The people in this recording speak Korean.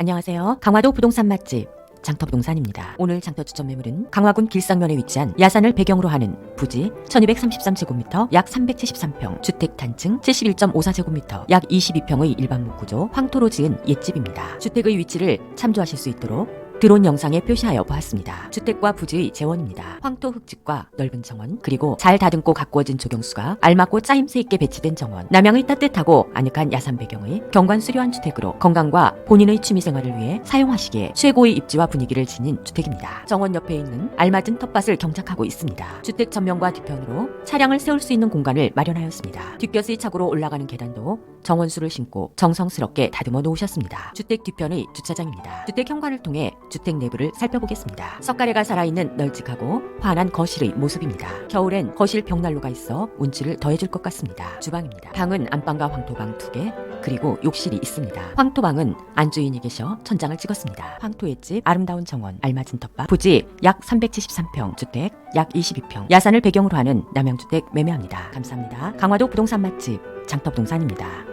안녕하세요. 강화도 부동산 맛집 장터부동산입니다. 오늘 장터 추천 매물은 강화군 길상면에 위치한 야산을 배경으로 하는 부지 1233제곱미터 약 373평 주택 단층 71.54제곱미터 약 22평의 일반 목구조 황토로 지은 옛집입니다. 주택의 위치를 참조하실 수 있도록 드론 영상에 표시하여 보았습니다. 주택과 부지의 재원입니다. 황토 흙집과 넓은 정원, 그리고 잘 다듬고 가꾸어진 조경수가 알맞고 짜임새 있게 배치된 정원, 남향의 따뜻하고 아늑한 야산 배경의 경관 수려한 주택으로 건강과 본인의 취미생활을 위해 사용하시기에 최고의 입지와 분위기를 지닌 주택입니다. 정원 옆에 있는 알맞은 텃밭을 경작하고 있습니다. 주택 전면과 뒤편으로 차량을 세울 수 있는 공간을 마련하였습니다. 뒷곁의 차고로 올라가는 계단도 정원수를 심고 정성스럽게 다듬어 놓으셨습니다. 주택 뒤편의 주차장입니다. 주택 현관을 통해 주택 내부를 살펴보겠습니다. 석가래가 살아있는 널찍하고 환한 거실의 모습입니다. 겨울엔 거실 벽난로가 있어 운치를 더해줄 것 같습니다. 주방입니다. 방은 안방과 황토방 2개, 그리고 욕실이 있습니다. 황토방은 안주인이 계셔 천장을 찍었습니다. 황토의 집, 아름다운 정원, 알맞은 텃밭, 부지 약 373평, 주택 약 22평, 야산을 배경으로 하는 남양주택 매매합니다. 감사합니다. 강화도 부동산 맛집 장터부동산입니다.